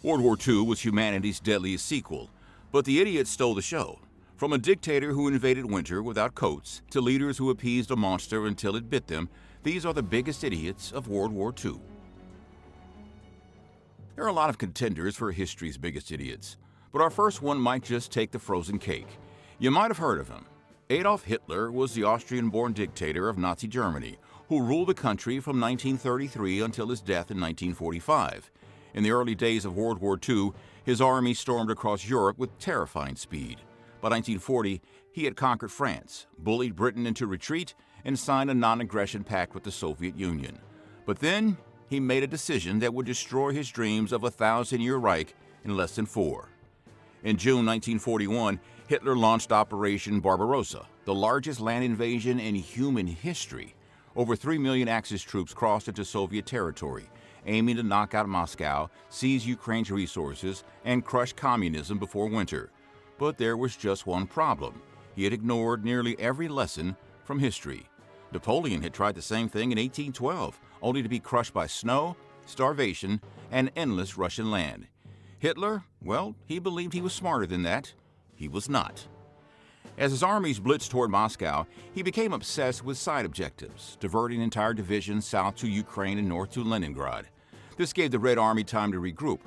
World War II was humanity's deadliest sequel, but the idiots stole the show. From a dictator who invaded winter without coats to leaders who appeased a monster until it bit them, these are the biggest idiots of World War II. There are a lot of contenders for history's biggest idiots, but our first one might just take the frozen cake. You might have heard of him. Adolf Hitler was the Austrian-born dictator of Nazi Germany, who ruled the country from 1933 until his death in 1945. In the early days of World War II, his army stormed across Europe with terrifying speed. By 1940, he had conquered France, bullied Britain into retreat, and signed a non-aggression pact with the Soviet Union. But then, he made a decision that would destroy his dreams of a 1,000-year Reich in less than 4. In June 1941, Hitler launched Operation Barbarossa, the largest land invasion in human history. Over 3 million Axis troops crossed into Soviet territory, aiming to knock out Moscow, seize Ukraine's resources, and crush communism before winter. But there was just one problem. He had ignored nearly every lesson from history. Napoleon had tried the same thing in 1812, only to be crushed by snow, starvation, and endless Russian land. Hitler, well, he believed he was smarter than that. He was not. As his armies blitzed toward Moscow, he became obsessed with side objectives, diverting entire divisions south to Ukraine and north to Leningrad. This gave the Red Army time to regroup.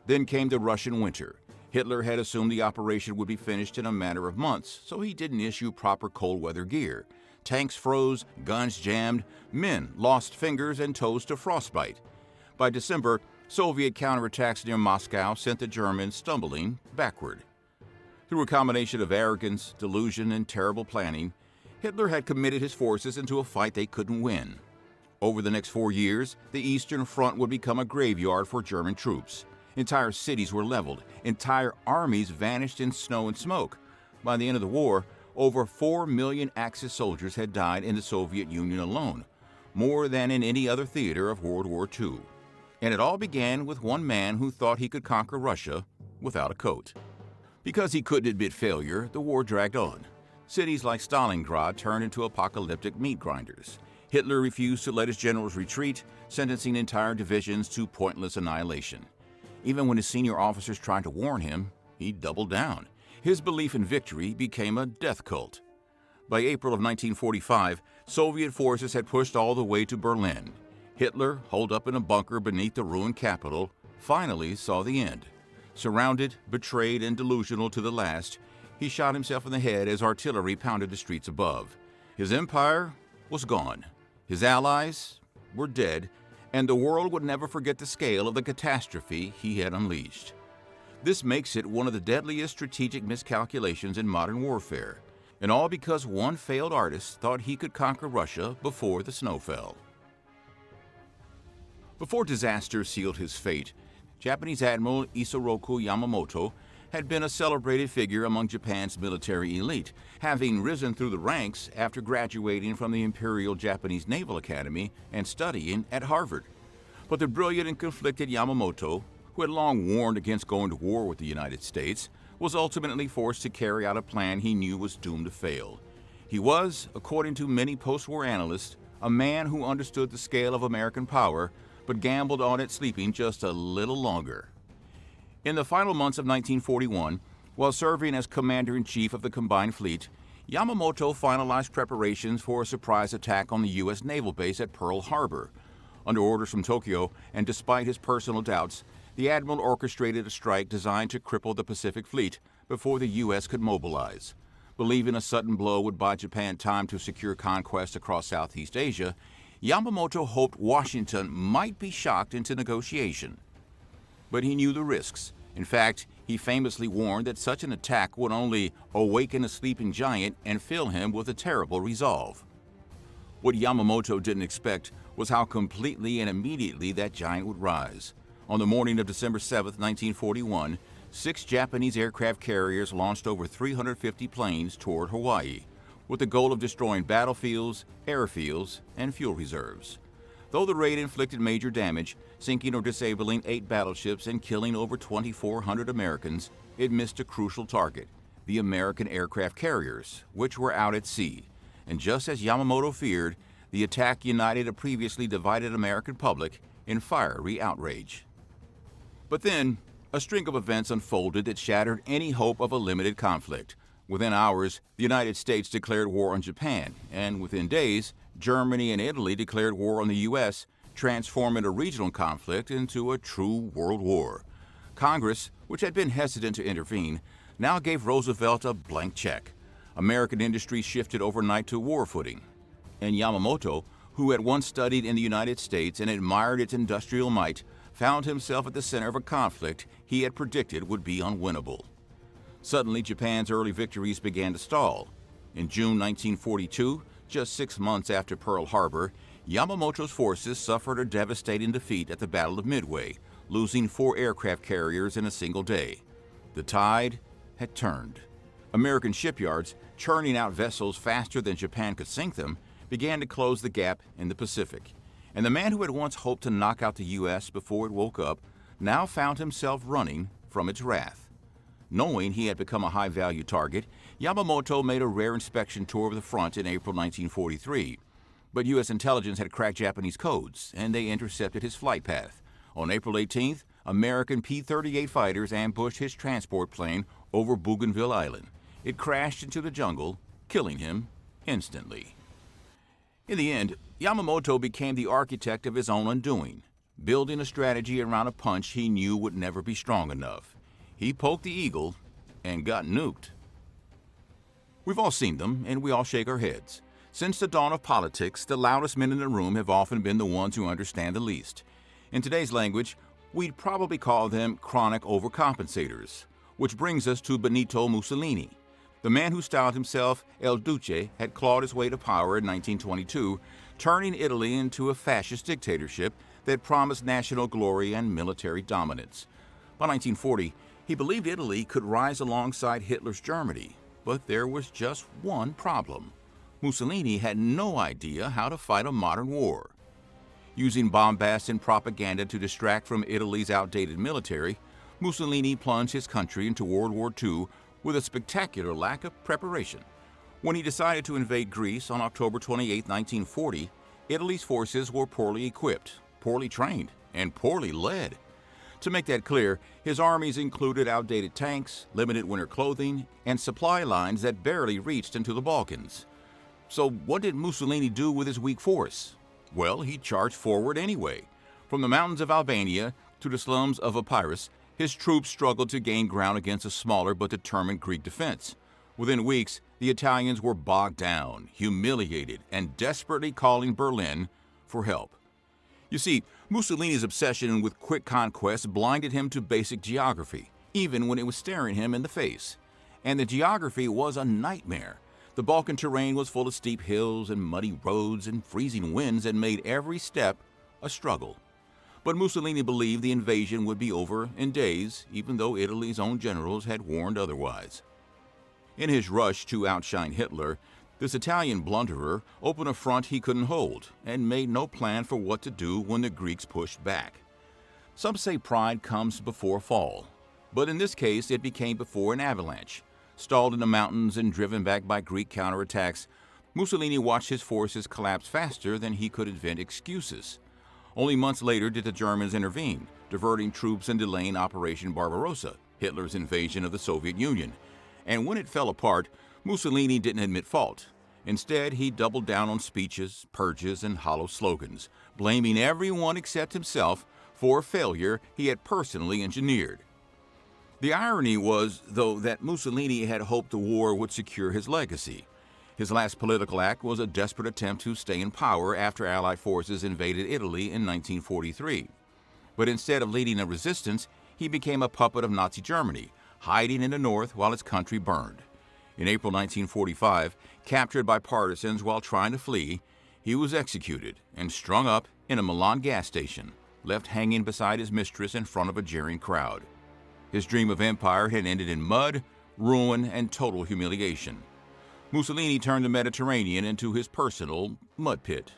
Then came the Russian winter. Hitler had assumed the operation would be finished in a matter of months, so he didn't issue proper cold weather gear. Tanks froze, guns jammed, men lost fingers and toes to frostbite. By December, Soviet counterattacks near Moscow sent the Germans stumbling backward. Through a combination of arrogance, delusion, and terrible planning, Hitler had committed his forces into a fight they couldn't win. Over the next 4 years, the Eastern Front would become a graveyard for German troops. Entire cities were leveled, entire armies vanished in snow and smoke. By the end of the war, over 4 million Axis soldiers had died in the Soviet Union alone, more than in any other theater of World War II. And it all began with one man who thought he could conquer Russia without a coat. Because he couldn't admit failure, the war dragged on. Cities like Stalingrad turned into apocalyptic meat grinders. Hitler refused to let his generals retreat, sentencing entire divisions to pointless annihilation. Even when his senior officers tried to warn him, he doubled down. His belief in victory became a death cult. By April of 1945, Soviet forces had pushed all the way to Berlin. Hitler, holed up in a bunker beneath the ruined capital, finally saw the end. Surrounded, betrayed, and delusional to the last, he shot himself in the head as artillery pounded the streets above. His empire was gone. His allies were dead, and the world would never forget the scale of the catastrophe he had unleashed. This makes it one of the deadliest strategic miscalculations in modern warfare, and all because one failed artist thought he could conquer Russia before the snow fell. Before disaster sealed his fate, Japanese Admiral Isoroku Yamamoto had been a celebrated figure among Japan's military elite, having risen through the ranks after graduating from the Imperial Japanese Naval Academy and studying at Harvard. But the brilliant and conflicted Yamamoto, who had long warned against going to war with the United States, was ultimately forced to carry out a plan he knew was doomed to fail. He was, according to many post-war analysts, a man who understood the scale of American power, but gambled on it sleeping just a little longer. In the final months of 1941, while serving as Commander-in-Chief of the Combined Fleet, Yamamoto finalized preparations for a surprise attack on the U.S. naval base at Pearl Harbor. Under orders from Tokyo, and despite his personal doubts, the admiral orchestrated a strike designed to cripple the Pacific Fleet before the U.S. could mobilize. Believing a sudden blow would buy Japan time to secure conquest across Southeast Asia, Yamamoto hoped Washington might be shocked into negotiation. But he knew the risks. In fact, he famously warned that such an attack would only awaken a sleeping giant and fill him with a terrible resolve. What Yamamoto didn't expect was how completely and immediately that giant would rise. On the morning of December 7, 1941, 6 Japanese aircraft carriers launched over 350 planes toward Hawaii, with the goal of destroying battlefields, airfields, and fuel reserves. Though the raid inflicted major damage, sinking or disabling 8 battleships and killing over 2,400 Americans, it missed a crucial target, the American aircraft carriers, which were out at sea. And just as Yamamoto feared, the attack united a previously divided American public in fiery outrage. But then, A string of events unfolded that shattered any hope of a limited conflict. Within hours, the United States declared war on Japan, and within days, Germany and Italy declared war on the U.S., transforming a regional conflict into a true world war. Congress, which had been hesitant to intervene, now gave Roosevelt a blank check. American industry shifted overnight to war footing. And Yamamoto, who had once studied in the United States and admired its industrial might, found himself at the center of a conflict he had predicted would be unwinnable. Suddenly, Japan's early victories began to stall. In June 1942, just 6 months after Pearl Harbor, Yamamoto's forces suffered a devastating defeat at the Battle of Midway, losing 4 aircraft carriers in a single day. The tide had turned. American shipyards, churning out vessels faster than Japan could sink them, began to close the gap in the Pacific. And the man who had once hoped to knock out the U.S. before it woke up now found himself running from its wrath. Knowing he had become a high-value target, Yamamoto made a rare inspection tour of the front in April 1943. But U.S. intelligence had cracked Japanese codes, and they intercepted his flight path. On April 18th, American P-38 fighters ambushed his transport plane over Bougainville Island. It crashed into the jungle, killing him instantly. In the end, Yamamoto became the architect of his own undoing, building a strategy around a punch he knew would never be strong enough. He poked the eagle and got nuked. We've all seen them, and we all shake our heads. Since the dawn of politics, the loudest men in the room have often been the ones who understand the least. In today's language, we'd probably call them chronic overcompensators, which brings us to Benito Mussolini. The man who styled himself El Duce had clawed his way to power in 1922, turning Italy into a fascist dictatorship that promised national glory and military dominance. By 1940, he believed Italy could rise alongside Hitler's Germany, but there was just one problem. Mussolini had no idea how to fight a modern war. Using bombast and propaganda to distract from Italy's outdated military, Mussolini plunged his country into World War II with a spectacular lack of preparation. When he decided to invade Greece on October 28, 1940, Italy's forces were poorly equipped, poorly trained, and poorly led. To make that clear, his armies included outdated tanks, limited winter clothing, and supply lines that barely reached into the Balkans. So what did Mussolini do with his weak force? Well, he charged forward anyway. From the mountains of Albania to the slums of Epirus, his troops struggled to gain ground against a smaller but determined Greek defense. Within weeks, the Italians were bogged down, humiliated, and desperately calling Berlin for help. You see, Mussolini's obsession with quick conquest blinded him to basic geography, even when it was staring him in the face. And the geography was a nightmare. The Balkan terrain was full of steep hills and muddy roads and freezing winds that made every step a struggle. But Mussolini believed the invasion would be over in days, even though Italy's own generals had warned otherwise. In his rush to outshine Hitler, this Italian blunderer opened a front he couldn't hold and made no plan for what to do when the Greeks pushed back. Some say pride comes before a fall, but in this case it became before an avalanche. Stalled in the mountains and driven back by Greek counterattacks, Mussolini watched his forces collapse faster than he could invent excuses. Only months later did the Germans intervene, diverting troops and delaying Operation Barbarossa, Hitler's invasion of the Soviet Union. And when it fell apart, Mussolini didn't admit fault. Instead, he doubled down on speeches, purges, and hollow slogans, blaming everyone except himself for a failure he had personally engineered. The irony was, though, that Mussolini had hoped the war would secure his legacy. His last political act was a desperate attempt to stay in power after Allied forces invaded Italy in 1943. But instead of leading a resistance, he became a puppet of Nazi Germany, hiding in the north while his country burned. In April 1945, captured by partisans while trying to flee, he was executed and strung up in a Milan gas station, left hanging beside his mistress in front of a jeering crowd. His dream of empire had ended in mud, ruin, and total humiliation. Mussolini turned the Mediterranean into his personal mud pit.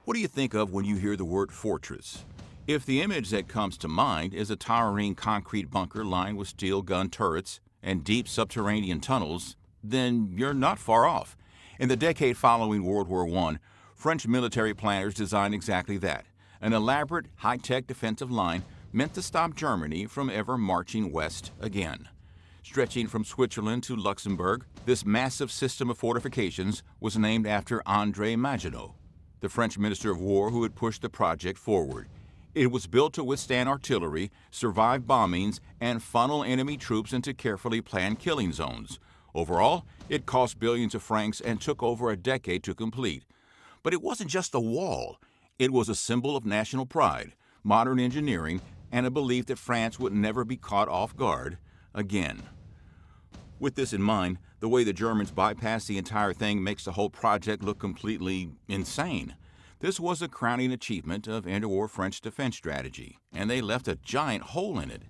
What do you think of when you hear the word fortress? If the image that comes to mind is a towering concrete bunker lined with steel gun turrets and deep subterranean tunnels, then you're not far off. In the decade following World War I, French military planners designed exactly that, an elaborate, high-tech defensive line meant to stop Germany from ever marching west again. Stretching from Switzerland to Luxembourg, this massive system of fortifications was named after André Maginot, the French Minister of War who had pushed the project forward. It was built to withstand artillery, survive bombings, and funnel enemy troops into carefully planned killing zones. Overall, it cost billions of francs and took over a decade to complete. But it wasn't just a wall. It was a symbol of national pride, modern engineering, and a belief that France would never be caught off guard again. With this in mind, the way the Germans bypassed the entire thing makes the whole project look completely insane. This was a crowning achievement of interwar French defense strategy, and they left a giant hole in it.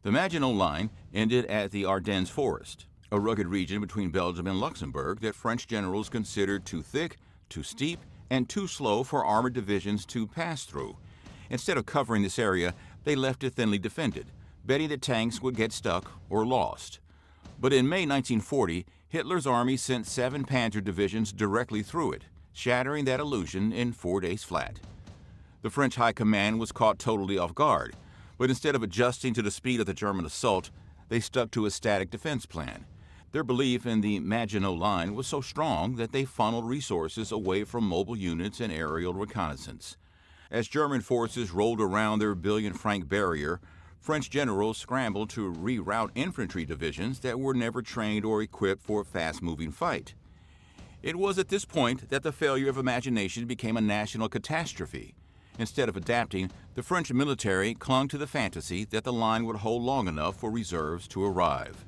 The Maginot Line ended at the Ardennes Forest, a rugged region between Belgium and Luxembourg that French generals considered too thick, too steep, and too slow for armored divisions to pass through. Instead of covering this area, they left it thinly defended, betting that tanks would get stuck or lost. But in May 1940, Hitler's army sent 7 panzer divisions directly through it, shattering that illusion in 4 days flat. The French High Command was caught totally off guard, but instead of adjusting to the speed of the German assault, they stuck to a static defense plan. Their belief in the Maginot Line was so strong that they funneled resources away from mobile units and aerial reconnaissance. As German forces rolled around their billion-franc barrier, French generals scrambled to reroute infantry divisions that were never trained or equipped for a fast-moving fight. It was at this point that the failure of imagination became a national catastrophe. Instead of adapting, the French military clung to the fantasy that the line would hold long enough for reserves to arrive.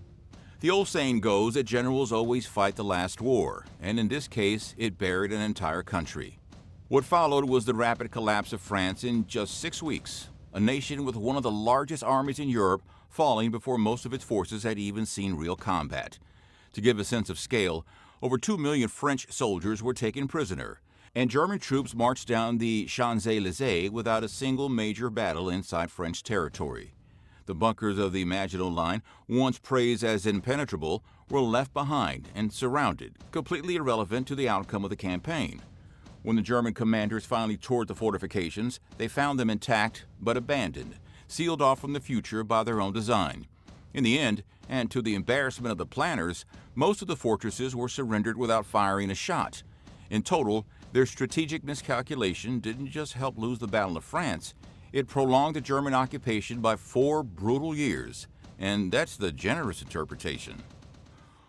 The old saying goes that generals always fight the last war, and in this case, it buried an entire country. What followed was the rapid collapse of France in just 6 weeks, a nation with one of the largest armies in Europe falling before most of its forces had even seen real combat. To give a sense of scale, over 2 million French soldiers were taken prisoner, and German troops marched down the Champs-Élysées without a single major battle inside French territory. The bunkers of the Maginot Line, once praised as impenetrable, were left behind and surrounded, completely irrelevant to the outcome of the campaign. When the German commanders finally toured the fortifications, they found them intact but abandoned, sealed off from the future by their own design. In the end, and to the embarrassment of the planners, most of the fortresses were surrendered without firing a shot. In total, their strategic miscalculation didn't just help lose the Battle of France, it prolonged the German occupation by 4 brutal years, and that's the generous interpretation.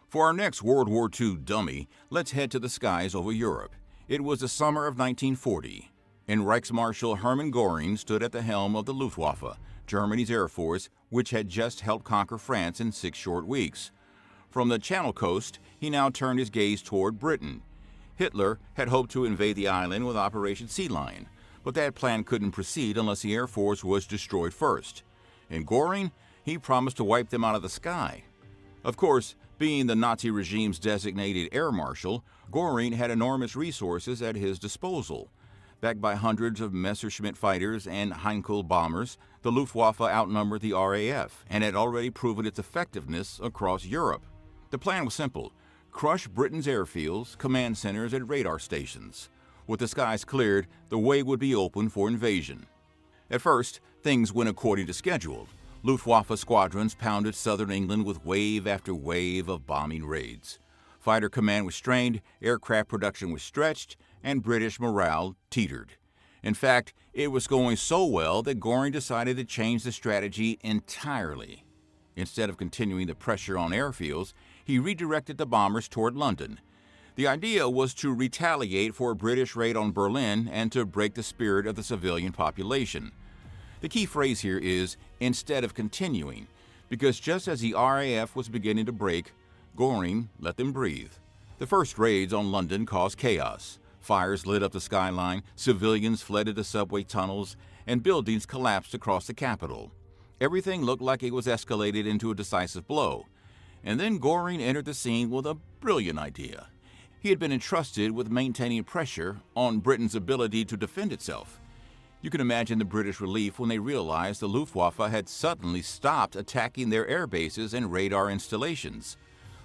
For our next World War II dummy, let's head to the skies over Europe. It was the summer of 1940, and Reichsmarschall Hermann Goring stood at the helm of the Luftwaffe, Germany's air force, which had just helped conquer France in 6 short weeks. From the Channel coast, he now turned his gaze toward Britain. Hitler had hoped to invade the island with Operation Sea Lion, but that plan couldn't proceed unless the air force was destroyed first. And Goring, he promised to wipe them out of the sky. Of course, being the Nazi regime's designated air marshal, Goring had enormous resources at his disposal. Backed by hundreds of Messerschmitt fighters and Heinkel bombers, the Luftwaffe outnumbered the RAF and had already proven its effectiveness across Europe. The plan was simple: crush Britain's airfields, command centers, and radar stations. With the skies cleared, the way would be open for invasion. At first, things went according to schedule. Luftwaffe squadrons pounded southern England with wave after wave of bombing raids. Fighter command was strained, aircraft production was stretched, and British morale teetered. In fact, it was going so well that Goring decided to change the strategy entirely. Instead of continuing the pressure on airfields, he redirected the bombers toward London. The idea was to retaliate for a British raid on Berlin and to break the spirit of the civilian population. The key phrase here is "instead of continuing," because just as the RAF was beginning to break, Goring let them breathe. The first raids on London caused chaos. Fires lit up the skyline, civilians fled into subway tunnels, and buildings collapsed across the capital. Everything looked like it was escalated into a decisive blow. And then Goring entered the scene with a brilliant idea. He had been entrusted with maintaining pressure on Britain's ability to defend itself. You can imagine the British relief when they realized the Luftwaffe had suddenly stopped attacking their air bases and radar installations.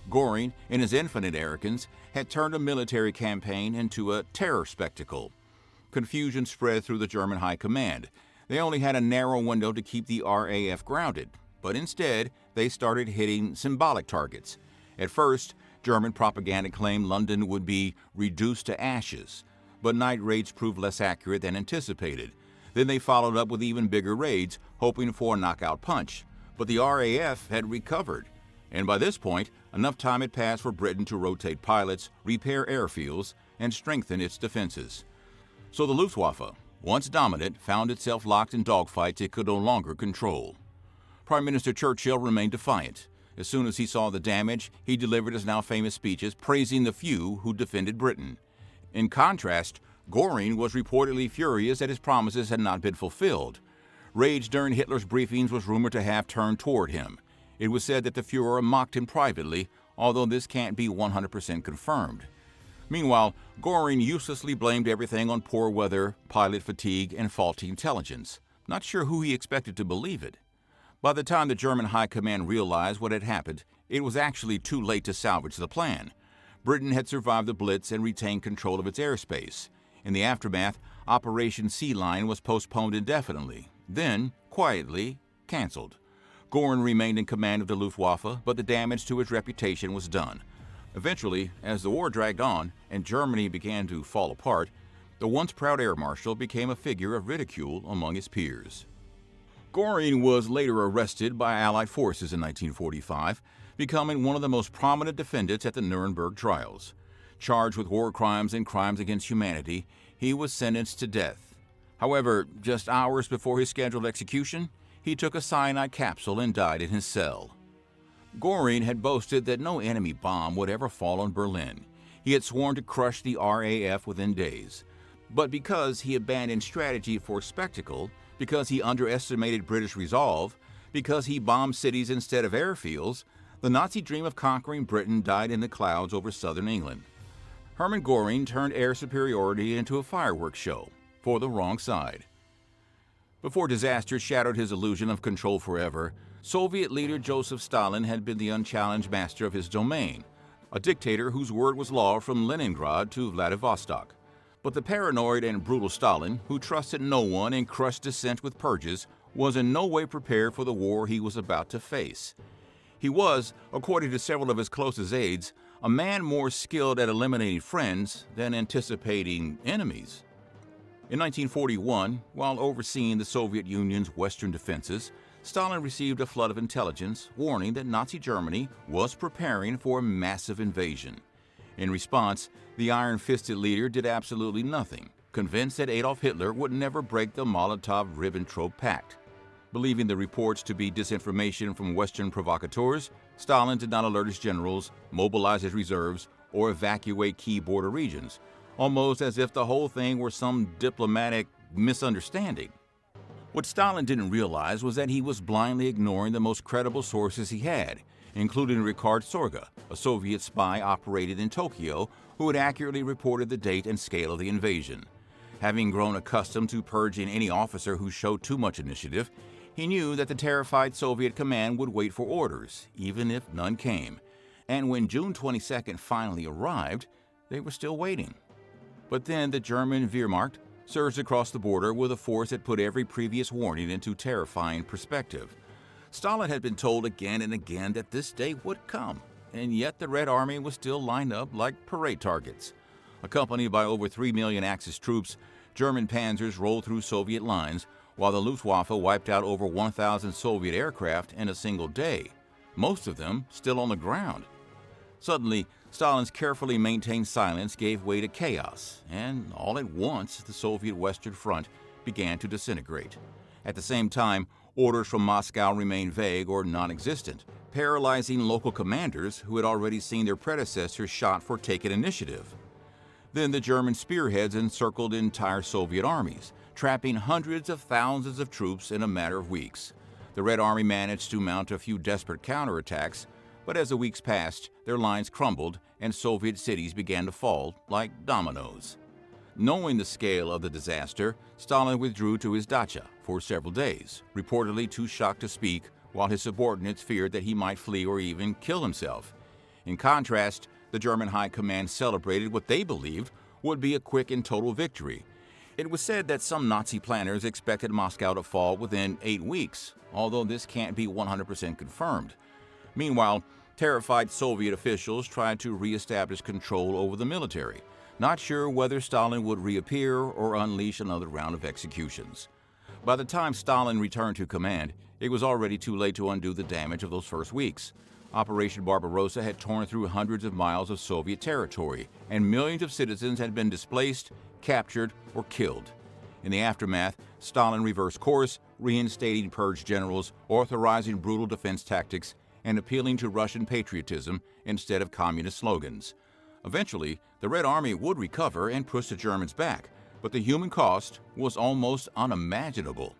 Goring, in his infinite arrogance, had turned a military campaign into a terror spectacle. Confusion spread through the German High Command. They only had a narrow window to keep the RAF grounded, but instead they started hitting symbolic targets. At first, German propaganda claimed London would be reduced to ashes, but night raids proved less accurate than anticipated. Then they followed up with even bigger raids, hoping for a knockout punch. But the RAF had recovered, and by this point, enough time had passed for Britain to rotate pilots, repair airfields, and strengthen its defenses. So the Luftwaffe, once dominant, found itself locked in dogfights it could no longer control. Prime Minister Churchill remained defiant. As soon as he saw the damage, he delivered his now famous speeches praising the few who defended Britain. In contrast, Goring was reportedly furious that his promises had not been fulfilled. Rage during Hitler's briefings was rumored to have turned toward him. It was said that the Führer mocked him privately, although this can't be 100% confirmed. Meanwhile, Goring uselessly blamed everything on poor weather, pilot fatigue, and faulty intelligence. Not sure who he expected to believe it. By the time the German High Command realized what had happened, it was actually too late to salvage the plan. Britain had survived the Blitz and retained control of its airspace. In the aftermath, Operation Sea Lion was postponed indefinitely, then, quietly, canceled. Goring remained in command of the Luftwaffe, but the damage to his reputation was done. Eventually, as the war dragged on and Germany began to fall apart, the once proud air marshal became a figure of ridicule among his peers. Goring was later arrested by Allied forces in 1945, becoming one of the most prominent defendants at the Nuremberg trials. Charged with war crimes and crimes against humanity, he was sentenced to death. However, just hours before his scheduled execution, he took a cyanide capsule and died in his cell. Goring had boasted that no enemy bomb would ever fall on Berlin. He had sworn to crush the RAF within days. But because he abandoned strategy for spectacle, because he underestimated British resolve, because he bombed cities instead of airfields, the Nazi dream of conquering Britain died in the clouds over southern England. Hermann Goring turned air superiority into a fireworks show for the wrong side. Before disaster shattered his illusion of control forever, Soviet leader Joseph Stalin had been the unchallenged master of his domain, a dictator whose word was law from Leningrad to Vladivostok. But the paranoid and brutal Stalin, who trusted no one and crushed dissent with purges, was in no way prepared for the war he was about to face. He was, according to several of his closest aides, a man more skilled at eliminating friends than anticipating enemies. In 1941, while overseeing the Soviet Union's western defenses, Stalin received a flood of intelligence warning that Nazi Germany was preparing for a massive invasion. In response, the iron-fisted leader did absolutely nothing, convinced that Adolf Hitler would never break the Molotov-Ribbentrop Pact. Believing the reports to be disinformation from Western provocateurs, Stalin did not alert his generals, mobilize his reserves, or evacuate key border regions, almost as if the whole thing were some diplomatic misunderstanding. What Stalin didn't realize was that he was blindly ignoring the most credible sources he had, including Ricard Sorga, a Soviet spy operated in Tokyo, who had accurately reported the date and scale of the invasion. Having grown accustomed to purging any officer who showed too much initiative, he knew that the terrified Soviet command would wait for orders, even if none came. And when June 22nd finally arrived, they were still waiting. But then the German Wehrmacht surged across the border with a force that put every previous warning into terrifying perspective. Stalin had been told again and again that this day would come, and yet the Red Army was still lined up like parade targets. Accompanied by over 3 million Axis troops, German panzers rolled through Soviet lines, while the Luftwaffe wiped out over 1,000 Soviet aircraft in a single day, most of them still on the ground. Suddenly, Stalin's carefully maintained silence gave way to chaos, and all at once the Soviet Western Front began to disintegrate. At the same time, orders from Moscow remained vague or non-existent, paralyzing local commanders who had already seen their predecessors shot for taking initiative. Then the German spearheads encircled entire Soviet armies, trapping hundreds of thousands of troops in a matter of weeks. The Red Army managed to mount a few desperate counterattacks, but as the weeks passed, their lines crumbled and Soviet cities began to fall like dominoes. Knowing the scale of the disaster, Stalin withdrew to his dacha for several days, reportedly too shocked to speak, while his subordinates feared that he might flee or even kill himself. In contrast, the German High Command celebrated what they believed would be a quick and total victory. It was said that some Nazi planners expected Moscow to fall within 8 weeks, although this can't be 100% confirmed. Meanwhile, terrified Soviet officials tried to re-establish control over the military, not sure whether Stalin would reappear or unleash another round of executions. By the time Stalin returned to command, it was already too late to undo the damage of those first weeks. Operation Barbarossa had torn through hundreds of miles of Soviet territory, and millions of citizens had been displaced, captured, or killed. In the aftermath, Stalin reversed course, reinstating purged generals, authorizing brutal defense tactics, and appealing to Russian patriotism instead of communist slogans. Eventually, the Red Army would recover and push the Germans back, but the human cost was almost unimaginable.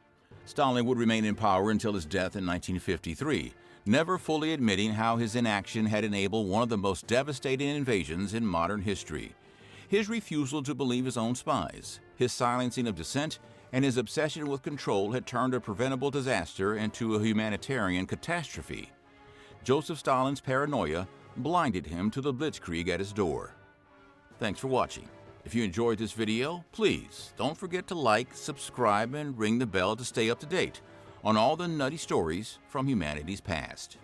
Stalin would remain in power until his death in 1953, never fully admitting how his inaction had enabled one of the most devastating invasions in modern history. His refusal to believe his own spies, his silencing of dissent, and his obsession with control had turned a preventable disaster into a humanitarian catastrophe. Joseph Stalin's paranoia blinded him to the blitzkrieg at his door. Thanks for watching. If you enjoyed this video, please don't forget to like, subscribe, and ring the bell to stay up to date on all the nutty stories from humanity's past.